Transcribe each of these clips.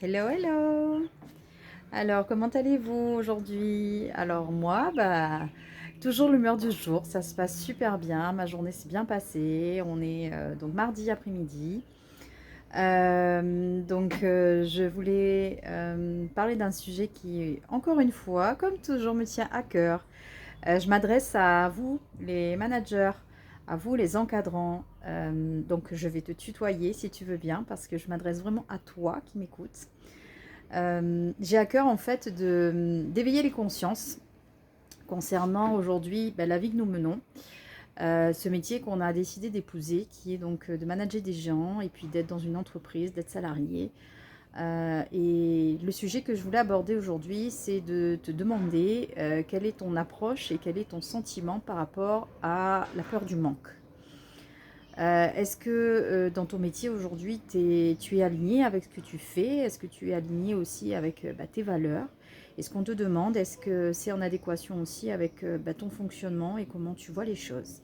Hello, hello. Alors, comment allez-vous aujourd'hui? Alors moi, toujours l'humeur du jour, ça se passe super bien, ma journée s'est bien passée, on est donc mardi après-midi. Je voulais parler d'un sujet qui, encore une fois, comme toujours, me tient à cœur. Je m'adresse à vous, les managers, à vous, les encadrants. Donc, je vais te tutoyer si tu veux bien, parce que je m'adresse vraiment à toi qui m'écoutes. J'ai à cœur en fait d'éveiller les consciences concernant aujourd'hui la vie que nous menons, ce métier qu'on a décidé d'épouser, qui est donc de manager des gens et puis d'être dans une entreprise, d'être salarié. Et le sujet que je voulais aborder aujourd'hui, c'est de te demander quelle est ton approche et quel est ton sentiment par rapport à la peur du manque. Est-ce que dans ton métier aujourd'hui, tu es aligné avec ce que tu fais? Est-ce que tu es aligné aussi avec tes valeurs? Et ce qu'on te demande, est-ce que c'est en adéquation aussi avec ton fonctionnement et comment tu vois les choses?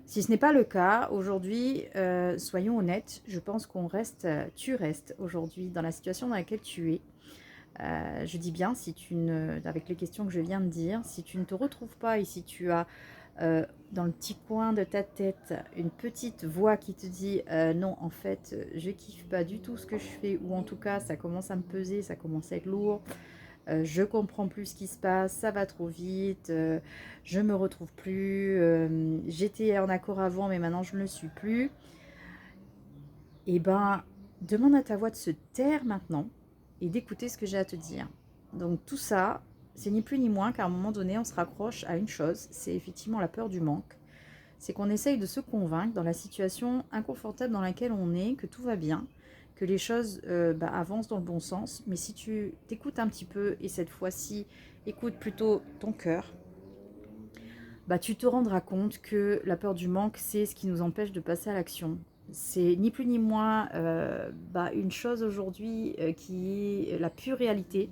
Si ce n'est pas le cas, aujourd'hui, soyons honnêtes, je pense qu'on reste, tu restes aujourd'hui dans la situation dans laquelle tu es. Je dis bien, si tu ne, avec les questions que je viens de dire, si tu ne te retrouves pas et si tu as dans le petit coin de ta tête une petite voix qui te dit non, en fait, je kiffe pas du tout ce que je fais, ou en tout cas, ça commence à me peser, ça commence à être lourd, je comprends plus ce qui se passe, ça va trop vite, je me retrouve plus, j'étais en accord avant, mais maintenant je ne le suis plus. Et ben, demande à ta voix de se taire maintenant et d'écouter ce que j'ai à te dire. Donc tout ça, c'est ni plus ni moins qu'à un moment donné, on se raccroche à une chose, c'est effectivement la peur du manque. C'est qu'on essaye de se convaincre dans la situation inconfortable dans laquelle on est, que tout va bien, que les choses avancent dans le bon sens. Mais si tu t'écoutes un petit peu, et cette fois-ci, écoute plutôt ton cœur, tu te rendras compte que la peur du manque, c'est ce qui nous empêche de passer à l'action. C'est ni plus ni moins une chose aujourd'hui qui est la pure réalité.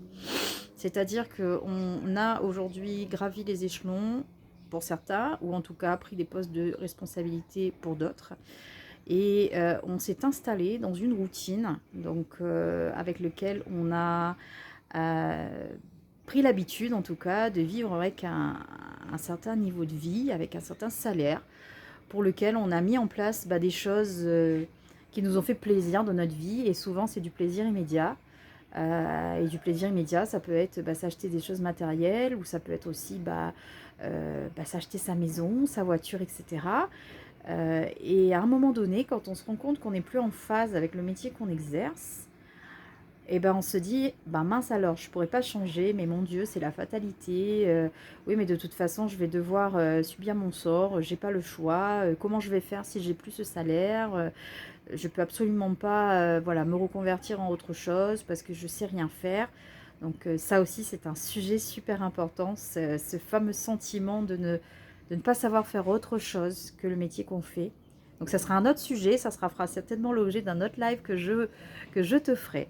C'est-à-dire qu'on a aujourd'hui gravi les échelons pour certains, ou en tout cas pris des postes de responsabilité pour d'autres. Et on s'est installé dans une routine avec laquelle on a euh, pris l'habitude, en tout cas, de vivre avec un certain niveau de vie, avec un certain salaire, pour lequel on a mis en place des choses qui nous ont fait plaisir dans notre vie. Et souvent, c'est du plaisir immédiat. Et du plaisir immédiat, ça peut être s'acheter des choses matérielles, ou ça peut être aussi s'acheter sa maison, sa voiture, etc. Et à un moment donné, quand on se rend compte qu'on n'est plus en phase avec le métier qu'on exerce, et on se dit, mince alors, je pourrais pas changer, mais mon Dieu, c'est la fatalité. Oui, mais de toute façon, je vais devoir subir mon sort, j'ai pas le choix. Comment je vais faire si j'ai plus ce salaire? Je peux absolument pas me reconvertir en autre chose parce que je sais rien faire. Donc ça aussi, c'est un sujet super important, ce fameux sentiment de ne pas savoir faire autre chose que le métier qu'on fait. Donc ça sera un autre sujet, ça fera certainement l'objet d'un autre live que je te ferai.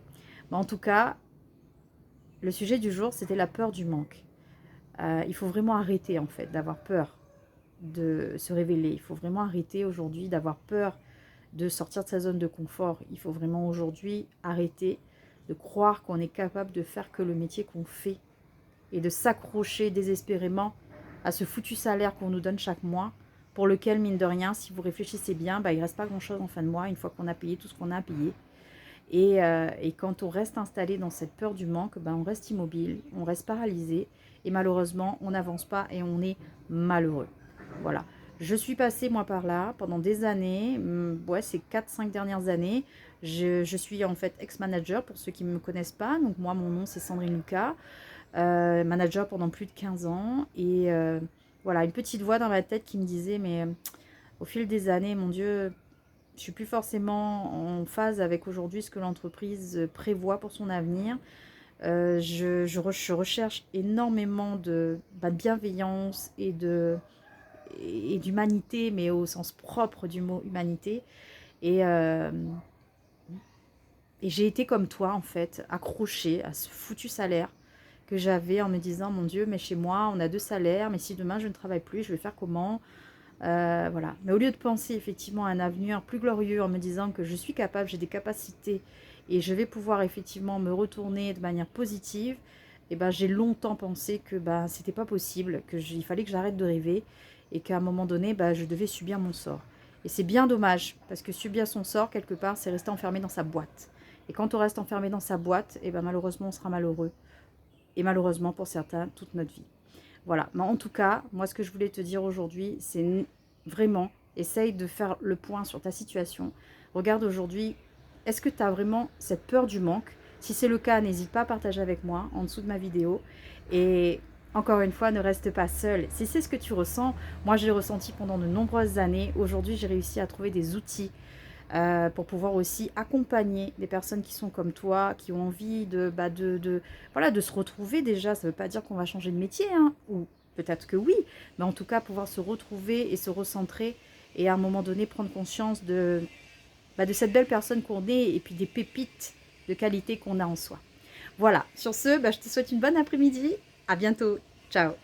Mais en tout cas, le sujet du jour, c'était la peur du manque. Il faut vraiment arrêter en fait d'avoir peur de se révéler. Il faut vraiment arrêter aujourd'hui d'avoir peur de sortir de sa zone de confort. Il faut vraiment aujourd'hui arrêter de croire qu'on est capable de faire que le métier qu'on fait et de s'accrocher désespérément à ce foutu salaire qu'on nous donne chaque mois, pour lequel, mine de rien, si vous réfléchissez bien, il ne reste pas grand-chose en fin de mois, une fois qu'on a payé tout ce qu'on a à payer. Et quand on reste installé dans cette peur du manque, on reste immobile, on reste paralysé, et malheureusement, on n'avance pas et on est malheureux. Voilà. Je suis passée, moi, par là pendant des années, ces 4-5 dernières années. Je suis en fait ex-manager pour ceux qui ne me connaissent pas. Donc moi, mon nom, c'est Sandrine Lucas, manager pendant plus de 15 ans. Et voilà, une petite voix dans ma tête qui me disait, mais au fil des années, mon Dieu, je suis plus forcément en phase avec aujourd'hui ce que l'entreprise prévoit pour son avenir. Je recherche énormément de bienveillance et d'humanité, mais au sens propre du mot humanité. Et, euh, et j'ai été comme toi, en fait, accrochée à ce foutu salaire que j'avais en me disant, mon Dieu, mais chez moi, on a 2 salaires, mais si demain je ne travaille plus, je vais faire comment? Voilà. Mais au lieu de penser effectivement à un avenir plus glorieux en me disant que je suis capable, j'ai des capacités et je vais pouvoir effectivement me retourner de manière positive, et ben, j'ai longtemps pensé que ben, c'était pas possible, il fallait que j'arrête de rêver et qu'à un moment donné, ben, je devais subir mon sort. Et c'est bien dommage, parce que subir son sort, quelque part, c'est rester enfermé dans sa boîte. Et quand on reste enfermé dans sa boîte, et ben, malheureusement, on sera malheureux. Et malheureusement, pour certains, toute notre vie. Voilà. Mais en tout cas, moi, ce que je voulais te dire aujourd'hui, c'est vraiment, essaye de faire le point sur ta situation. Regarde aujourd'hui, est-ce que tu as vraiment cette peur du manque? Si c'est le cas, n'hésite pas à partager avec moi en dessous de ma vidéo. Et encore une fois, ne reste pas seul. Si c'est ce que tu ressens, moi, je l'ai ressenti pendant de nombreuses années. Aujourd'hui, j'ai réussi à trouver des outils pour pouvoir aussi accompagner des personnes qui sont comme toi, qui ont envie voilà, de se retrouver déjà. Ça ne veut pas dire qu'on va changer de métier, hein, ou peut-être que oui, mais en tout cas pouvoir se retrouver et se recentrer et à un moment donné prendre conscience de cette belle personne qu'on est et puis des pépites de qualité qu'on a en soi. Voilà, sur ce, je te souhaite une bonne après-midi. À bientôt. Ciao.